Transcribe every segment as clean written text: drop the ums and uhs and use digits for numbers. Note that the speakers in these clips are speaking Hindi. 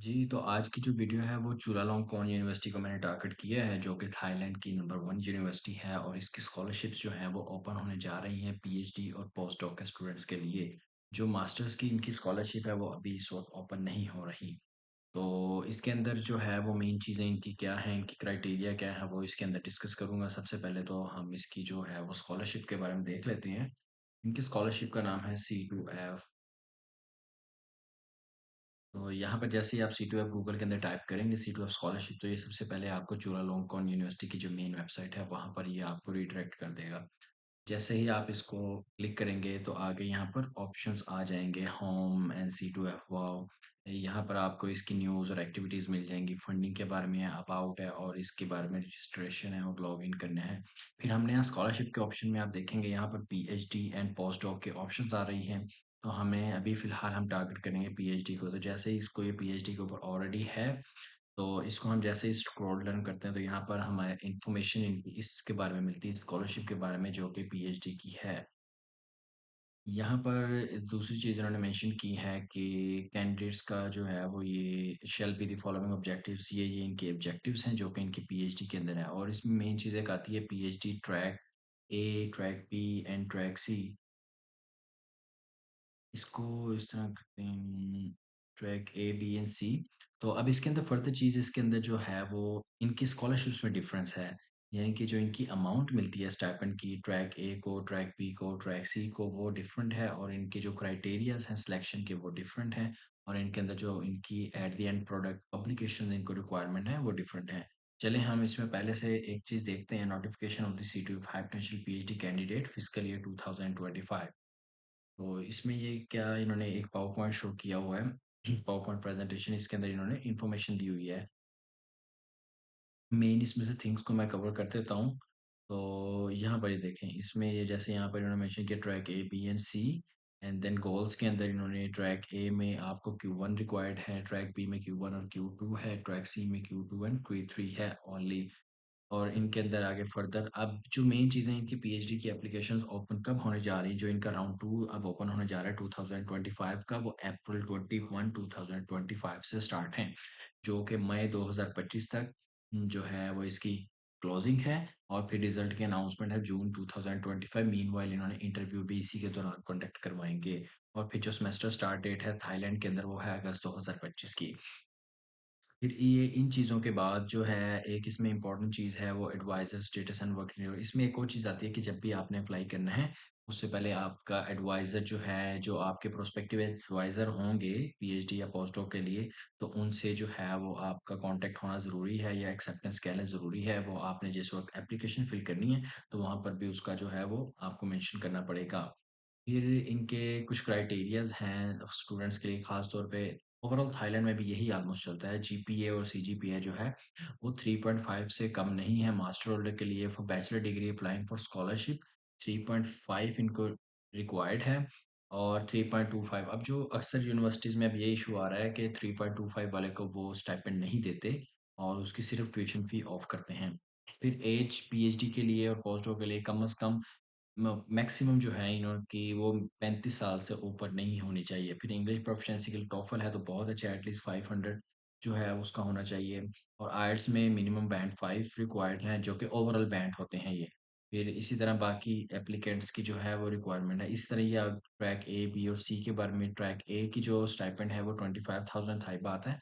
जी, तो आज की जो वीडियो है वो चुलालंगकोन यूनिवर्सिटी को मैंने टारगेट किया है जो कि थाईलैंड की नंबर 1 यूनिवर्सिटी है और इसकी स्कॉलरशिप्स जो हैं वो ओपन होने जा रही हैं पीएचडी और पोस्ट डॉक के स्टूडेंट्स के लिए। जो मास्टर्स की इनकी स्कॉलरशिप है वो अभी इस वक़्त ओपन नहीं हो रही। तो इसके अंदर जो है वो मेन चीज़ें इनकी क्या हैं, इनकी क्राइटेरिया क्या है वो इसके अंदर डिस्कस करूँगा। सबसे पहले तो हम इसकी जो है वो स्कॉलरशिप के बारे में देख लेते हैं। इनकी स्कॉलरशिप का नाम है C2F। तो यहाँ पर जैसे ही आप C2F गूगल के अंदर टाइप करेंगे C2F स्कॉलरशिप, तो ये सबसे पहले आपको चुलालोंगकोन यूनिवर्सिटी की जो मेन वेबसाइट है वहाँ पर ये आपको रिडायरेक्ट कर देगा। जैसे ही आप इसको क्लिक करेंगे तो आगे यहाँ पर ऑप्शंस आ जाएंगे, होम एंड C2F वाव। यहाँ पर आपको इसकी न्यूज़ और एक्टिविटीज़ मिल जाएंगी, फंडिंग के बारे में है, अबाउट है और इसके बारे में रजिस्ट्रेशन है और लॉग इन करना है। फिर हमने यहाँ स्कॉलरशिप के ऑप्शन में आप देखेंगे यहाँ पर पीएचडी एंड पोस्ट डॉक के ऑप्शंस आ रही हैं। तो हमें अभी फ़िलहाल हम टारगेट करेंगे पीएचडी को। तो जैसे ही इसको ये पीएचडी के ऊपर ऑलरेडी है, तो इसको हम जैसे ही स्क्रॉल डाउन करते हैं तो यहाँ पर हमारे इन्फॉर्मेशन इसके बारे में मिलती है, स्कॉलरशिप के बारे में जो कि पीएचडी की है। यहाँ पर दूसरी चीज़ इन्होंने मेंशन की है कि कैंडिडेट्स का जो है वो ये shall be the following objectives, ये इनके ऑब्जेक्टिव्स हैं जो कि इनकी पीएचडी के अंदर है। और इसमें मेन चीज़ एक आती है PhD track A, track B and track C. इसको इस तरह करते हैं, track A B and C. तो अब इसके अंदर फर्दर चीज़ इसके अंदर जो है वो इनकी स्कॉलरशिप्स में डिफरेंस है। यानी कि जो इनकी अमाउंट मिलती है स्टाइपेंड की, ट्रैक ए को, ट्रैक बी को, ट्रैक सी को, वो डिफरेंट है और इनके जो क्राइटेरियाज हैं सिलेक्शन के वो डिफरेंट हैं। और इनके अंदर जो इनकी at the end product publication इनको रिक्वायरमेंट है वो डिफरेंट है। चलें हम इसमें पहले से एक चीज़ देखते हैं, notification of the C2 high potential PhD candidate physical year 2025। तो इसमें ये क्या इन्होंने एक पावर पॉइंट शो किया हुआ है। पावर पॉइंट प्रेजेंटेशन, इसके अंदर इन्होंने इन्फॉर्मेशन दी हुई है। मेन इसमें से थिंग्स को मैं कवर कर देता हूँ। तो यहाँ पर ये देखें, इसमें ये जैसे यहाँ पर इन्होंने मेंशन किया track A B and C. And then goals के अंदर इन्होंने ट्रैक ए में आपको Q1 रिक्वायर्ड है, ट्रैक बी में Q1 और Q2 है, ट्रैक सी में Q2 एंड Q3 है ओनली। और इनके अंदर आगे फर्दर अब जो मेन चीज़ें इनकी पीएचडी की एप्लीकेशंस ओपन कब होने जा रही हैं, जो इनका राउंड 2 अब ओपन होने जा रहा है 2025 का, वो अप्रैल 21 2025 से स्टार्ट है, जो कि मई 2025 तक जो है वो इसकी क्लोजिंग है। और फिर रिजल्ट की अनाउंसमेंट है जून 2025। मीनवाइल इन्होंने इंटरव्यू भी इसी के दौरान कंडक्ट करवाएंगे। और फिर जो सेमेस्टर स्टार्ट डेट है थाईलैंड के अंदर वो है अगस्त 2025 की। फिर ये इन चीज़ों के बाद जो है एक इसमें इम्पोर्टेंट चीज़ है वो adviser status and work renewal. इसमें एक और चीज़ आती है कि जब भी आपने अप्लाई करना है, उससे पहले आपका एडवाइज़र जो है, जो आपके प्रोस्पेक्टिव एडवाइज़र होंगे पीएचडी या पोस्टडॉक के लिए, तो उनसे जो है वो आपका कॉन्टैक्ट होना ज़रूरी है या एक्सेप्टेंस कह लें ज़रूरी है। वो आपने जिस वक़्त एप्लीकेशन फ़िल करनी है, तो वहाँ पर भी उसका जो है वो आपको मेंशन करना पड़ेगा। फिर इनके कुछ क्राइटेरियाज़ हैं स्टूडेंट्स के लिए, ख़ास तौर पे ओवरऑल थाईलैंड में भी यही ऑलमोस्ट चलता है। जीपीए और सीजीपीए जो है वो 3.5 से कम नहीं है मास्टर होल्डर के लिए। For bachelor degree applying for scholarship 3.5 इनको रिक्वायर्ड है और 3.25। अब जो अक्सर यूनिवर्सिटीज़ में अब ये इशू आ रहा है कि 3.25 वाले को वो स्टाइपेंड नहीं देते और उसकी सिर्फ ट्यूशन फ़ी ऑफ करते हैं। फिर एज पीएचडी के लिए और पोस्ट डॉक के लिए कम से कम मैक्सिमम जो है इनकी वो 35 साल से ऊपर नहीं होनी चाहिए। फिर इंग्लिश प्रोफिशिएंसी के लिए टोफल है तो बहुत अच्छा है, एटलीस्ट 500 जो है उसका होना चाहिए। और आइल्स में मिनिमम बैंड 5 रिक्वायर्ड है जो कि ओवरऑल बैंड होते हैं ये। फिर इसी तरह बाकी एप्लीकेंट्स की जो है वो रिक्वायरमेंट है इस तरह। या ट्रैक ए बी और सी के बारे में, ट्रैक ए की जो स्टाइपेंड है वो 25,000 थाई बात है,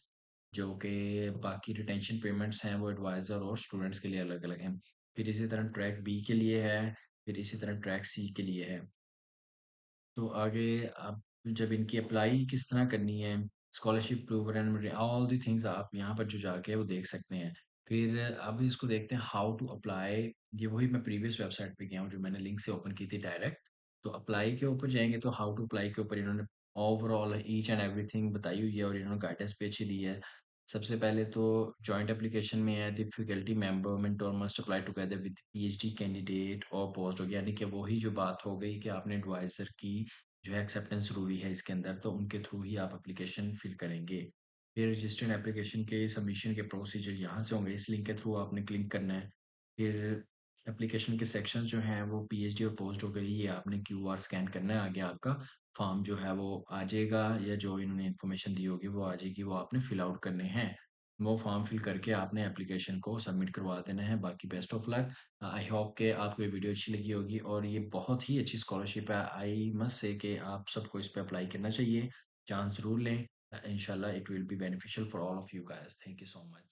जो कि बाकी रिटेंशन पेमेंट्स हैं वो एडवाइज़र और स्टूडेंट्स के लिए अलग-अलग हैं। फिर इसी तरह ट्रैक बी के लिए है, फिर इसी तरह ट्रैक सी के लिए है। तो आगे आप जब इनकी अप्लाई किस तरह करनी है, scholarship proof and all the things आप यहाँ पर जो जाके वो देख सकते हैं। फिर अब इसको देखते हैं हाउ टू अप्लाई। ये वही मैं प्रीवियस वेबसाइट पे गया हूँ जो मैंने लिंक से ओपन की थी डायरेक्ट। तो अप्लाई के ऊपर जाएँगे तो हाउ टू अप्लाई के ऊपर इन्होंने ओवरऑल ईच एंड एवरीथिंग बताई हुई है और इन्होंने गाइडेंस भी अच्छी दी है। सबसे पहले तो जॉइंट एप्लीकेशन में है the faculty member mentor must apply together with PhD candidate और पोस्टडॉक, यानी कि वही जो बात हो गई कि आपने एडवाइज़र की जो है एक्सेप्टेंस ज़रूरी है इसके अंदर, तो उनके थ्रू ही आप एप्लीकेशन फिल करेंगे। फिर रजिस्टर्ड एप्लीकेशन के सबमिशन के प्रोसीजर यहाँ से होंगे, इस लिंक के थ्रू आपने क्लिक करना है। फिर एप्लीकेशन के सेक्शंस जो हैं वो पीएचडी और पोस्ट डॉक के लिए आपने क्यूआर स्कैन करना है आगे आपका। फॉर्म जो है वो आ जाएगा या जो इन्होंने इन्फॉर्मेशन दी होगी वो आ जाएगी, वो आपने फिल आउट करने हैं। वो फॉर्म फिल करके आपने एप्लीकेशन को सबमिट करवा देना है। बाकी best of luck. I hope कि आपको ये वीडियो अच्छी लगी होगी और ये बहुत ही अच्छी स्कॉलरशिप है। आई मस्ट से कि आप सबको इस पे अप्लाई करना चाहिए। चांस ज़रूर लें। इंशाल्लाह it will be beneficial for all of you guys. Thank you so much.